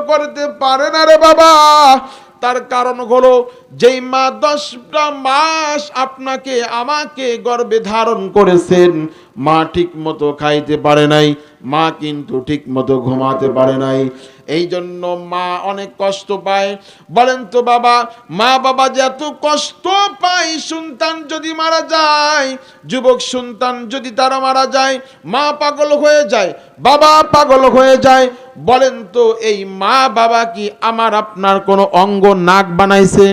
করতে পারে না রে বাবা। তার কারণ হলো যেই মা 10টা মাস আপনাকে আমাকে গর্ভে ধারণ করেছেন, মা ঠিক মতো খাইতে পারে নাই, মা কিন্তু ঠিক মতো ঘুমাতে পারে নাই। এই জন্য মা অনেক কষ্ট পায়। বলেন তো বাবা, মা বাবা যে এত কষ্ট পায়, সন্তান যদি মারা যায়, যুবক সন্তান যদি তারা মারা যায়, মা পাগল হয়ে যায়, বাবা পাগল হয়ে যায়। বলেন তো এই মা বাবা কি আমার আপনার কোনো অঙ্গ নাক বানাইছে?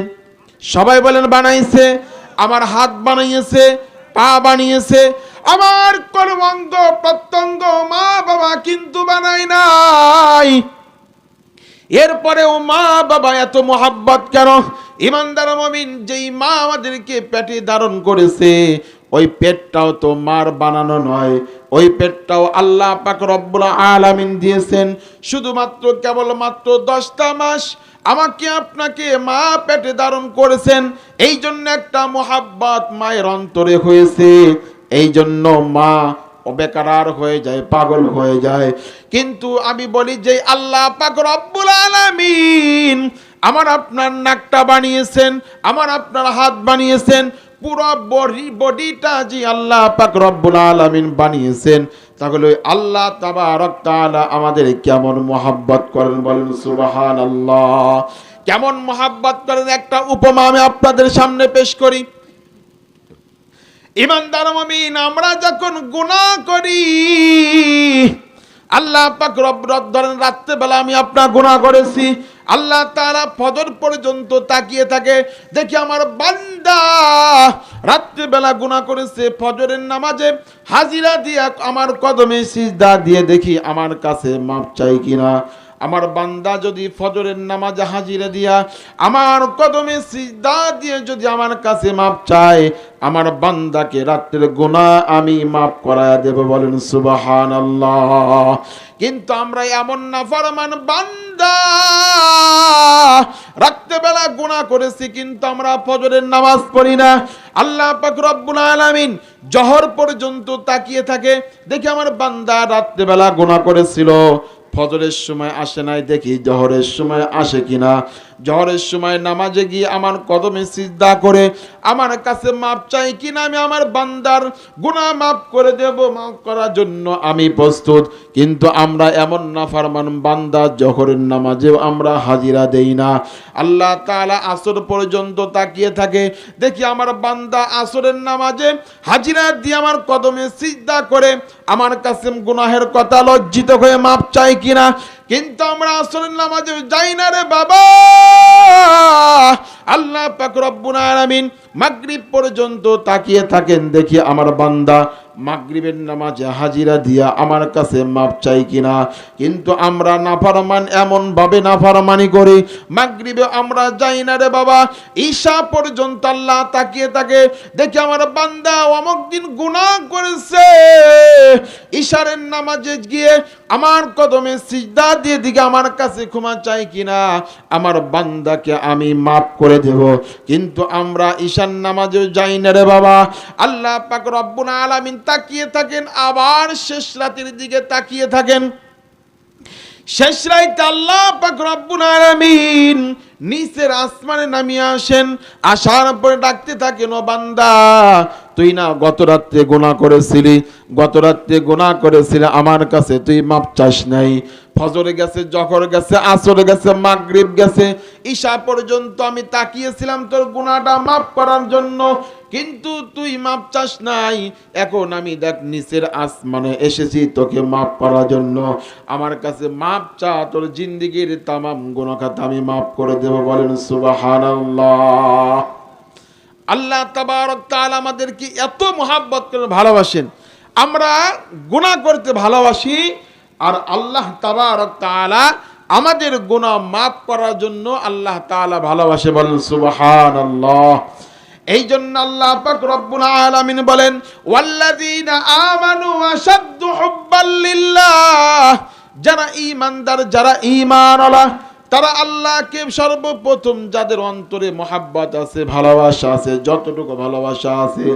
সবাই বলেন বানাইছে। আমার হাত বানিয়েছে, পা বানিয়েছে, আমার কোন অঙ্গ প্রত্যঙ্গ মা বাবা কিন্তু বানায় নাই। এরপরেও মা বাবা এত মোহাব্বত কেন? ইমানদার মুমিন, যেই মা আমাদেরকে পেটে ধারণ করেছে, ওই পেটটাও তো মার বানানো নয়, ওই পেটটাও আল্লাহ পাক রব্বুল আলামিন দিয়েছেন শুধুমাত্র কেবলমাত্র 10টা মাস আমাকে আপনাকে মা পেটে ধারণ করেছেন। এই জন্য একটা মোহাব্বত মায়ের অন্তরে হয়েছে, এই জন্য মা বেকার হয়ে যায়, পাগল হয়ে যায়। কিন্তু আমি বলি যে আল্লাহ পাক রব্বুল আলামিন আমার আপনার নাকটা বানিয়েছেন, আমার আপনার হাত বানিয়েছেন, পুরো বডিটা যে আল্লাহ পাক রব্বুল আলামিন বানিয়েছেন, তাহলে আল্লাহ তাবারক তাআলা আমাদের কেমন মোহাব্বত করেন বলেন সুবহানাল্লাহ। কেমন মোহাব্বত করেন একটা উপমা আমি আপনাদের সামনে পেশ করি। ইমানদার মুমিন, আমরা যখন গুনাহ করি, আল্লাহ পাক রব্বুল ধরেন রাত্রে বেলা আমি আপনার গুনাহ করেছি, আল্লাহ তাআলা ফজর পর্যন্ত তাকিয়ে থাকে, দেখি আমার বান্দা রাত্রে বেলা গুনাহ করেছে, ফজরের নামাজে হাজিরা দিয়ে আমার কদমে সিজদা দিয়ে দেখি আমার কাছে মাপ চাই কিনা। আমার বান্দা যদি ফজরের নামাজে হাজিরা দিয়া আমার কদমে সিজদা দিয়ে যদি আমার কাছে মাপ চায়, আমার বান্দাকে রাত্রের গুনাহ আমি মাফ করায়া দেব বলেন সুবহানাল্লাহ। কিন্তু আমরা এমন নাফরমান বান্দা, রাত্রেবেলা গুনাহ করেছি কিন্তু আমরা ফজরের নামাজ পড়ি না। আল্লাহ পাক রব্বুল আলামিন জোহর পর্যন্ত তাকিয়ে থাকে, দেখি আমার বান্দা রাত্রেবেলা গুনাহ করেছিল, ফজরের সময় আসে নাই, দেখি জোহরের সময় আসে কিনা। জোহরের সময় নামাজে গিয়ে আমার কদমে সিজদা করে আমার কাছে মাপ চাই কিনা, আমি আমার বান্দার গুনাহ মাফ করে দেব, মাফ করার জন্য আমি প্রস্তুত। কিন্তু আমরা এমন নাফরমান বান্দা, জোহরের নামাজেও আমরা হাজিরা দেই না। আল্লাহ তাআলা আসর পর্যন্ত তাকিয়ে থাকে, দেখি আমার বান্দা আসরের নামাজে হাজিরা দিয়ে আমার কদমে সিজদা করে আমার কাছে গুনাহের কথা লজ্জিত হয়ে মাপ চাই কিনা। কিন্তু আমরা আসরের নামাজে যাই না রে বাবা। আল্লাহ পাক রব্বুল আলামিন মাগরিব পর্যন্ত তাকিয়ে থাকেন, দেখি আমার বান্দা মাগরিবের নামাজে হাজিরা দিয়া আমার কাছে মাপ চাই কিনা। কিন্তু আমরা নাফরমান, এমন ভাবে নাফরমানি করি, মাগরিবে আমরা যাই না রে বাবা, ঈশা পর্যন্ত আল্লাহ তাকিয়ে থাকে, দেখি আমার বান্দা অমুক দিন গুনাহ করেছে, ঈশারের নামাজে গিয়ে আমার কদমে সিজদা দিয়ে দিকে আমার কাছে ক্ষমা চাই কিনা, আমার বান্দাকে আমি মাফ করে দেব। কিন্তু আমরা ঈশার নামাজেও যাই না রে বাবা। আল্লাহ পাক রব্বুল আলামিন তাকিয়ে থাকেন, আবার শেষ রাতের দিকে তাকিয়ে থাকেন। শেষ রাতে আল্লাহ পাক রব্বুল আলামিন নিচের আসমানে নামিয়ে আসেন, আসার পরে ডাকতে থাকেন, ও বান্দা তুই না গত রাত্রে গুনাহ করেছিলি, গত রাত্রে গুনাহ করেছিলি, আমার কাছে তুই মাপ চাস নাই। ফজরে গেছে, জোহর গেছে, আসর গেছে, মাগরিব গেছে, ঈশা পর্যন্ত আমি তাকিয়েছিলাম তোর গুনাহটা মাফ করার জন্য, কিন্তু তুই মাপ চাস নাই। এখন আমি দেখ নিচের আসমানে এসেছি তোকে মাফ করার জন্য, আমার কাছে মাপ চা, তোর জিন্দেগীর তামাম গুনাহ খাতা আমি মাফ করে দেব বলেন সুবহানাল্লাহ। আল্লাহ তাবারক তাআলা আমাদেরকে এত মোহাব্বত করে ভালোবাসেন, আমরা গুনাহ করতে ভালোবাসি, আর আল্লাহ তাবারক তাআলা আমাদের গুনাহ মাফ করার জন্য আল্লাহ তাআলা ভালোবাসে বলেন সুবহানাল্লাহ। এই জন্য আল্লাহ পাক রব্বুল আলামিন বলেন, ওয়াল্লাযীনা আমানু আশাদ্দু হুব্বাল লিল্লাহ, যারা ঈমানদার, যারা ঈমানওয়ালা, তারা আল্লাহকে সর্বপ্রথম, যাদের অন্তরে মোহাব্বত আছে, ভালোবাসা আছে, যতটুকু ভালোবাসা আছে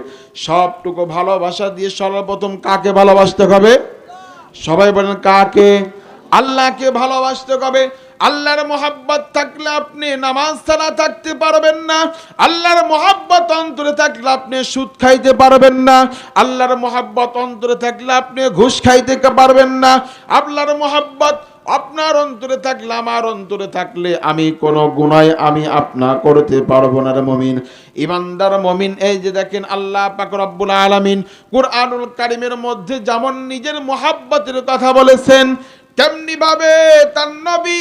সবটুকু ভালোবাসা দিয়ে সর্বপ্রথম কাকে ভালোবাসতে হবে? সবাই বলেন কাকে? আল্লাহকে ভালোবাসতে হবে। আল্লাহর মোহাব্বত থাকলে আপনি নামাজ ছাড়া থাকতে পারবেন না। আল্লাহর মোহাব্বত অন্তরে থাকলে আপনি সুদ খাইতে পারবেন না। আল্লাহর মোহাব্বত অন্তরে থাকলে আপনি ঘুষ খাইতে পারবেন না। আল্লাহর মোহাব্বত আপনার অন্তরে থাকলে, আমার অন্তরে থাকলে আমি কোন গুনাহ আমি আপনা করতে পারবো না রে মুমিন। ইমানদার মুমিন, এই যে দেখেন আল্লাহ পাক রব্বুল আলামিন কুরআনুল কারীমের মধ্যে যেমন নিজের মোহাব্বতের কথা বলেছেন, তেমনি ভাবে তার নবী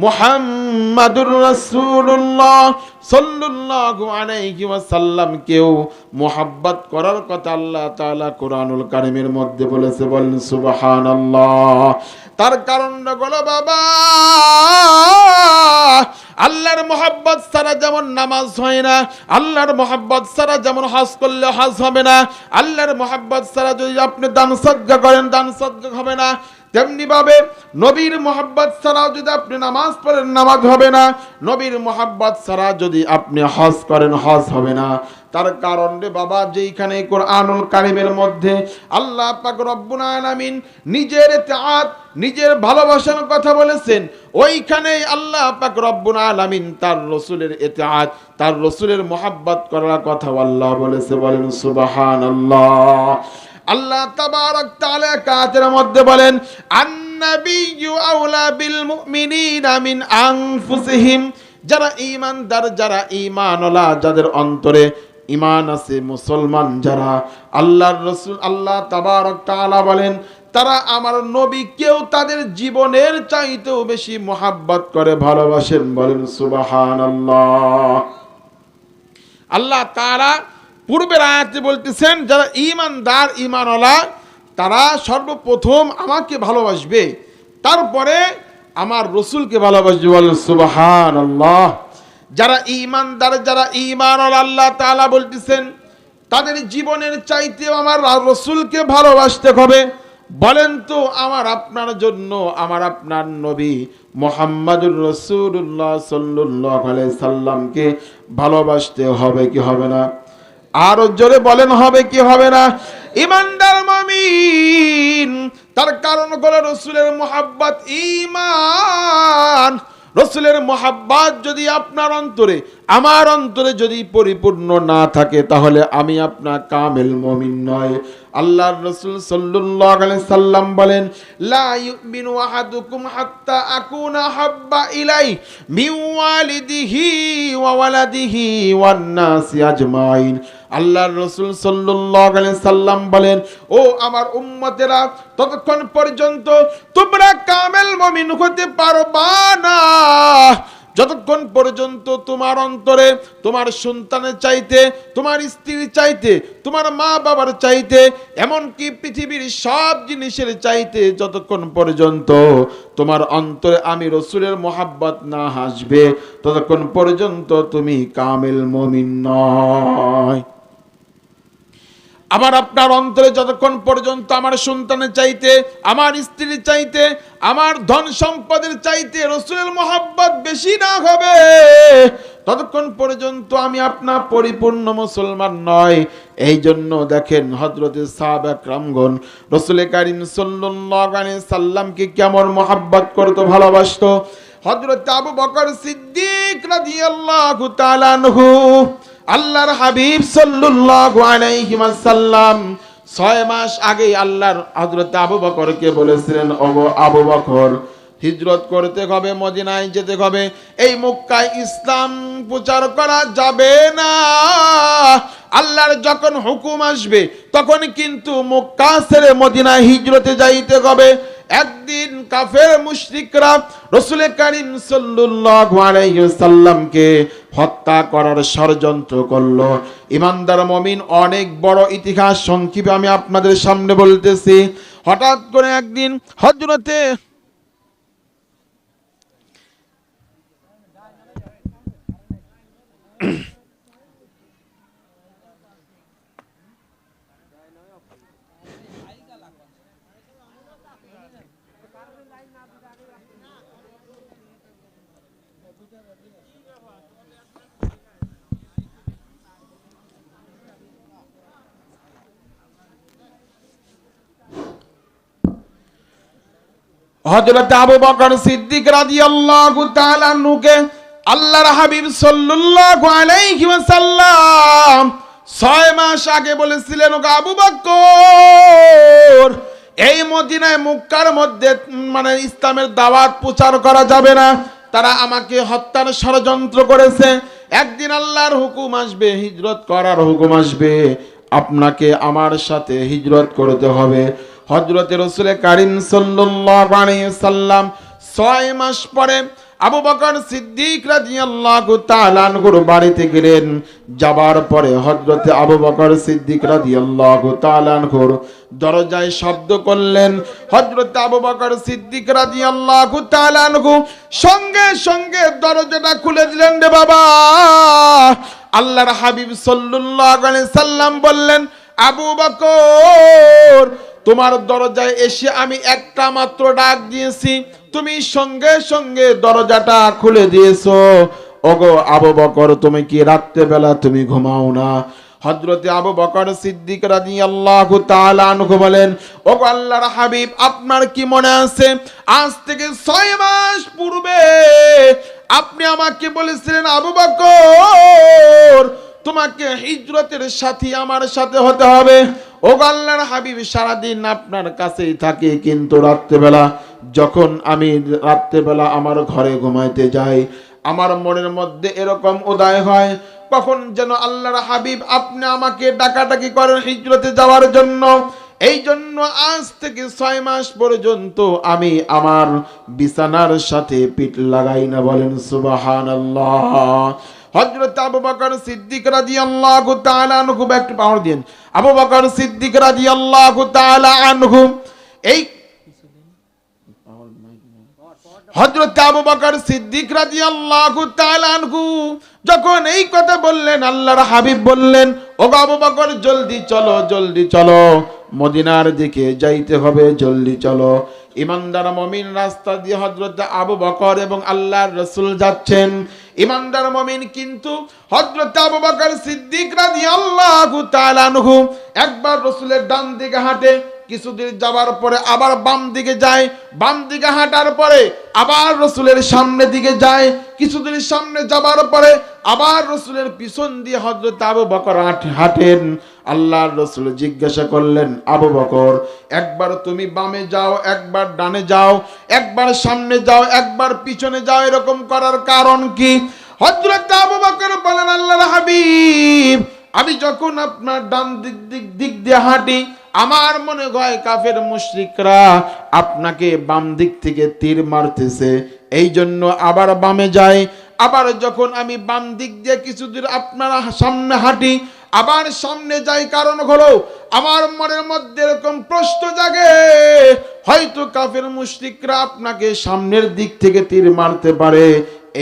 মুহাম্মাদুর রাসূলুল্লাহ সাল্লাল্লাহু আলাইহি ওয়াসাল্লাম কেও মোহাব্বত করার কথা আল্লাহ তাআলা কুরআনুল কারীমের মধ্যে বলেছে। বলেন সুবহানাল্লাহ। তার কারণটা হলো বাবা, আল্লাহর মোহাব্বত ছাড়া যেমন নামাজ হয় না, আল্লাহর মোহাব্বত ছাড়া যেমন হজ করলে হজ হবে না, আল্লাহর মোহাব্বত ছাড়া যদি আপনি দান সদকা করেন দান সদকা হবে না, তেমনি ভাবে নবীর মোহাব্বত ছাড়া যদি আপনি নামাজ পড়েন নামাজ হবে না, নবীর মোহাব্বত ছাড়া যদি আপনি হজ করেন হজ হবে না। তার কারণ রে বাবা, যেইখানে কোরআনুল কারীমের মধ্যে আল্লাহ পাক রব্বুল আলামিন নিজের ইতাআত, নিজের ভালোবাসার কথা বলেছেন, ওইখানেই আল্লাহ পাক রব্বুল আলামিন তার রাসূলের ইতাআত, তার রাসূলের মোহাব্বত করার কথা আল্লাহ বলেছে। বলেন সুবহানাল্লাহ। আল্লাহ তাবারক তাআলা কাতের মধ্যে বলেন, আন-নাবিয়্যু আওলা বিল মুমিনিনা মিন আনফুসিহিম। যারা ঈমানদার, যারা ঈমানওয়ালা, যাদের অন্তরে ঈমান আছে, মুসলমান যারা, আল্লাহর রাসূল আল্লাহ তাবারক তাআলা বলেন তারা আমার নবীকেও তাদের জীবনের চাইতেও বেশি মোহাব্বত করে ভালোবাসেন। বলেন সুবহানাল্লাহ। আল্লাহ তাআলা পূর্বের আয়াতে বলতেছেন যারা ঈমানদার, ঈমানওয়ালা, তারা সর্বপ্রথম আমাকে ভালোবাসবে, তারপরে আমার রাসূলকে ভালোবাসবে। বলেন সুবহানাল্লাহ। যারা ঈমানদার, যারা ঈমানওয়ালা, আল্লাহ তাআলা বলতেছেন তাদের জীবনের চাইতেও আমার রাসূলকে ভালোবাসতে হবে। বলেন তো, আমার আপনার জন্য আমার আপনার নবী মুহাম্মাদুর রাসূলুল্লাহ সাল্লাল্লাহু আলাইহি সাল্লামকে ভালোবাসতে হবে কি হবে না? আরো জোরে বলেন, হবে কি হবে না? ঈমানদার মুমিন, তার কারণ হলো রাসূলের মুহাব্বত ঈমান। রাসূলের মুহাব্বত যদি আপনার অন্তরে, আমার অন্তরে যদি পরিপূর্ণ না থাকে, তাহলে আমি আপনার কামেল মুমিন নয়। আল্লাহর রাসূল সাল্লাল্লাহু আলাইহি সাল্লাম বলেন, লা ইউমিনু আহাদুকুম হাত্তা আকুনা হাব্বা ইলাই মিন ওয়ালিদিহি ওয়া ওয়ালাদিহি ওয়ান নাসি আজমাইন। আল্লাহর রাসূল সাল্লাল্লাহু আলাইহি সাল্লাম বলেন, ও আমার উম্মতেরা, ততক্ষণ পর্যন্ত তোমরা কামেল মুমিন হতে পারবা না যতক্ষণ পর্যন্ত তোমার অন্তরে তোমার সন্তানের চাইতে, তোমার স্ত্রীর চাইতে, তোমার মা বাবার চাইতে, এমনকি পৃথিবীর সব জিনিসের চাইতে যতক্ষণ পর্যন্ত তোমার অন্তরে আমি রাসূলের মোহাব্বত না আসবে, ততক্ষণ পর্যন্ত তুমি কামেল মুমিন নয়। আমার আপনার অন্তরে যতক্ষণ পর্যন্ত আমার সন্তানের চাইতে, আমার স্ত্রীর চাইতে, আমার ধন সম্পদের চাইতে রাসূলের মোহাব্বত বেশি না হবে, ততক্ষণ পর্যন্ত আমি আপনার পরিপূর্ণ মুসলমান নয়। এই জন্য দেখেন হযরতে সাহাবা کرامগণ রাসূল কারীম সাল্লাল্লাহু আলাইহি সাল্লামকে কেমন মোহাব্বত করতো, ভালোবাসতো। হযরত আবু বকর সিদ্দিক রাদিয়াল্লাহু তাআলা আনহু, আল্লাহর হাবিব সাল্লাল্লাহু আলাইহি ওয়াসাল্লাম 6 মাস আগে আল্লাহর হযরত আবু বকরকে বলেছিলেন, ও আবু বকর, হিজরত করতে হবে, মদিনায় যেতে হবে, এই মক্কায় ইসলাম প্রচার করা যাবে না। আল্লাহর যখন হুকুম আসবে তখন কিন্তু মক্কা ছেড়ে মদিনায় হিজরতে যাইতে হবে। একদিন কাফের মুশরিকরা রাসূল কারীম সাল্লাল্লাহু আলাইহি ওয়াসাল্লামকে হত্যা করার ষড়যন্ত্র করলো। ঈমানদার মুমিন, অনেক বড় ইতিহাস সংক্ষেপে আমি আপনাদের সামনে বলতেছি। হঠাৎ করে একদিন হযরতে হযরত আবু বকর সিদ্দিক রাদিয়াল্লাহু তাআলা আনহুকে আল্লাহর হাবিব সাল্লাল্লাহু আলাইহি ওয়াসাল্লাম 6 মাস আগে বলেছিলেন, ওগো আবু বকর, এই মদিনায় মক্কার মধ্যে মানে ইসলামের দাওয়াত প্রচার করা যাবে না, তারা আমাকে হত্যার ষড়যন্ত্র করেছে, একদিন আল্লাহর হুকুম আসবে, হিজরত করার হুকুম আসবে, আপনাকে আমার সাথে হিজরত করতে হবে। হযরত রাসূল কারীম সাল্লাল্লাহু আলাইহি সাল্লাম 6 মাস পরে আবু বকর সিদ্দিক রাদিয়াল্লাহু তাআলা আনহুর বাড়িতে গেলেন। যাবার পরে হযরত আবু বকর সিদ্দিক রাদিয়াল্লাহু তাআলা আনহুর দরজায় শব্দ করলেন। হযরত আবু বকর সিদ্দিক রাদিয়াল্লাহু তাআলা আনহু সঙ্গে সঙ্গে দরজাটা খুলে দিলেন। রে বাবা, আল্লাহর হাবিব সাল্লাল্লাহু আলাইহি সাল্লাম বললেন, আবু বকর, তোমার দরজায় এসে আমি একটা মাত্র ডাক দিয়েছি, তুমি সঙ্গে সঙ্গে দরজাটা খুলে দিয়েছো। ওগো আবু বকর, তুমি কি রাত্রে বেলা তুমি ঘুমাও না? হযরতে আবু বকর সিদ্দিক রাদিয়াল্লাহু তাআলা আনহু বলেন, ওগো আল্লাহর হাবিব, আপনার কি মনে আছে আজ থেকে 6 মাস পূর্বে আপনি আমাকে বলেছিলেন, আবু বকর, তোমাকে হিজরতের সাথী আমার সাথে হতে হবে। ওগো আল্লাহর হাবিব, সারাদিন আপনার কাছেই থাকি, কিন্তু রাত্রেবেলা যখন আমি রাত্রেবেলা আমার ঘরে ঘুমাইতে যাই, আমার মনের মধ্যে এরকম উদয় হয়, কখন যেন আল্লাহর হাবিব আপনি আমাকে ডাকাডাকি করেন হিজরতে যাওয়ার জন্য। এই জন্য আজ থেকে 6 মাস পর্যন্ত আমি আমার বিছানার সাথে পিঠ লাগাই না। বলেন সুবহানাল্লাহ। হযরত আবু বকর সিদ্দিক রাদিয়াল্লাহু তাআলা আনহু, একটু পাওয়ার দেন, আবু বকর সিদ্দিক রাদিয়াল্লাহু তাআলা আনহু এই হযরত আবু বকর সিদ্দিক রাদিয়াল্লাহু তাআলা আনহু যখন এই কথা বললেন, আল্লাহর হাবিব বললেন, ওগো আবু বকর, জলদি চলো, জলদি চলো, মদিনার দিকে যাইতে হবে, জলদি চলো। ইমানদার মুমিন রাস্তা দিয়ে হযরত আবু বকর এবং আল্লাহর রাসূল যাচ্ছেন। ইমানদার মুমিন কিন্তু হযরত আবু বকর সিদ্দিক রাদিয়াল্লাহু তাআলা আনহু একবার রাসূলের ডান দিকে হাঁটে, কিছুদূর যাবার পরে আবার বাম দিকে যায়, বাম দিকে হাঁটার পরে আবার রাসূলের সামনে দিকে যায়, কিছুদূর সামনে যাবার পরে আবার রাসূলের পিছন দিয়ে হযরত আবু বকর হাঁটেন। আল্লাহর রাসূল জিজ্ঞাসা করলেন, আবু বকর, একবার তুমি বামে যাও, একবার ডানে যাও, একবার সামনে যাও, একবার পিছনে যাও, এরকম করার কারণ কি? হযরত আবু বকর বলেন, আল্লাহর হাবিব, আমি যখন আপনার ডান দিক দিয়ে হাঁটি, আমার মনে হয় কাফের মুশরিকরা আপনাকে বাম দিক থেকে তীর মারতেছে, এই জন্য আবার বামে যাই। আবার যখন আমি বাম দিক দিয়ে কিছু দূর আপনার সামনে হাঁটি, আবার সামনে যাই, কারণ হলো আমার মনের মধ্যে এরকম প্রশ্ন জাগে, হয়তো কাফের মুশরিকরা আপনাকে সামনের দিক থেকে তীর মারতে পারে,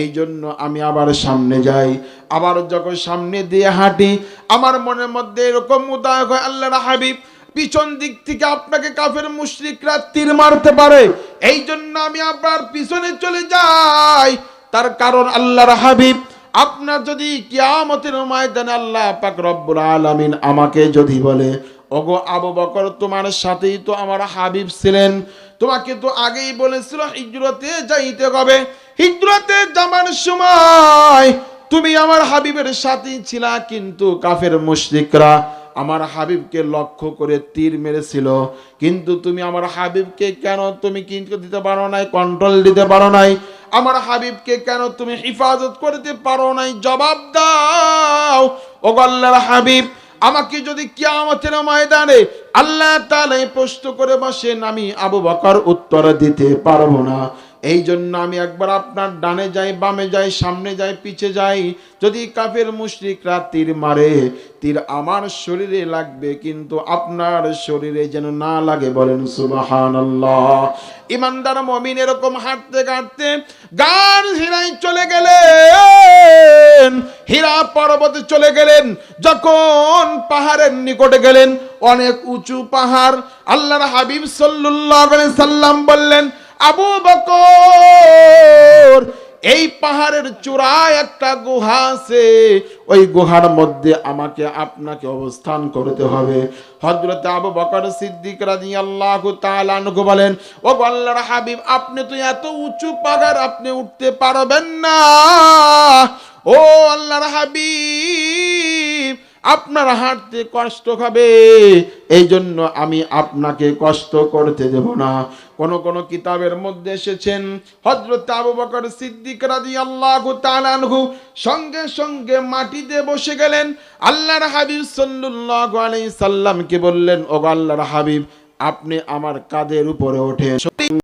এই জন্য আমি আবার সামনে যাই। আবার যখন সামনে দিয়ে হাঁটি, আমার মনের মধ্যে এরকম উদয় হয়, আল্লাহর হাবিব, পিছন দিক থেকে আপনাকে কাফের মুশরিকরা তীর মারতে পারে, এই জন্য আমি আবার পিছনে চলে যাই। তার কারণ আল্লাহর হাবিব, আপনার যদি কিয়ামতের ময়দানে আল্লাহ পাক রব্বুল আলামিন আমাকে যদি বলে, ওগো আবু বকর, তোমার সাথেই তো আমার হাবিব ছিলেন, তোমাকে তো আগেই বলেছিল হিজরতে যাইতে হবে, হিজরতে যাবার সময় তুমি আমার হাবিবের সাথেই ছিলা, কিন্তু কাফের মুশরিকরা আমার হাবিবকে লক্ষ্য করে তীর মেরেছিল, কিন্তু তুমি আমার হাবিবকে কেন তুমি কিন্তু দিতে পারো নাই, কন্ট্রোল দিতে পারো নাই, আমার হাবিবকে কেন তুমি হিফাজত করতে পারো নাই? জবাব দাও। ওগো আল্লাহর হাবিব, আমাকে যদি কিয়ামতের ময়দানে আল্লাহ তাআলা প্রশ্ন করে বসেন, আমি আবু বকর উত্তর দিতে পারবো না, এই জন্য আমি একবার আপনার ডানে যাই, বামে যাই, সামনে যাই, পিছে যাই। যদি কাফের মুশরিকরা তীর মারে, তীর আমার শরীরে লাগবে, কিন্তু আপনার শরীরে যেন না লাগে। বলেন সুবহানাল্লাহ। ইমানদার মুমিন এরকম হাঁটতে হাঁটতে গান হিরায় চলে গেলেন, হীরা পর্বতে চলে গেলেন। যখন পাহাড়ের নিকটে গেলেন, অনেক উঁচু পাহাড়, আল্লাহর হাবিব সাল্লাল্লাহু আলাইহি সাল্লাম বললেন, আবু বকর, এই পাহাড়ের চূড়ায় একটা গুহা আছে, ওই গুহার মধ্যে আমাকে আপনাকে অবস্থান করতে হবে। হযরত আবু বকর সিদ্দিক রাদিয়াল্লাহু তাআলা আনহু বলেন, ও আল্লাহর হাবিব, আপনি তো এত উঁচু পাহাড় আপনি উঠতে পারবেন না। ও আল্লাহর হাবিব, আপনার হাঁটতে কষ্ট হবে, এই জন্য আমি আপনাকে কষ্ট করতে দেব না। কোন কোন কিতাবের মধ্যে এসেছেন হযরত আবু বকর সিদ্দিক রাদিয়াল্লাহু তাআলা আনহু সঙ্গে সঙ্গে মাটিতে বসে গেলেন। আল্লাহর হাবিব সাল্লাল্লাহু আলাইহি সাল্লামকে বললেন, ও আল্লাহর হাবিব, আপনি আমার কাঁধের উপরে ওঠে।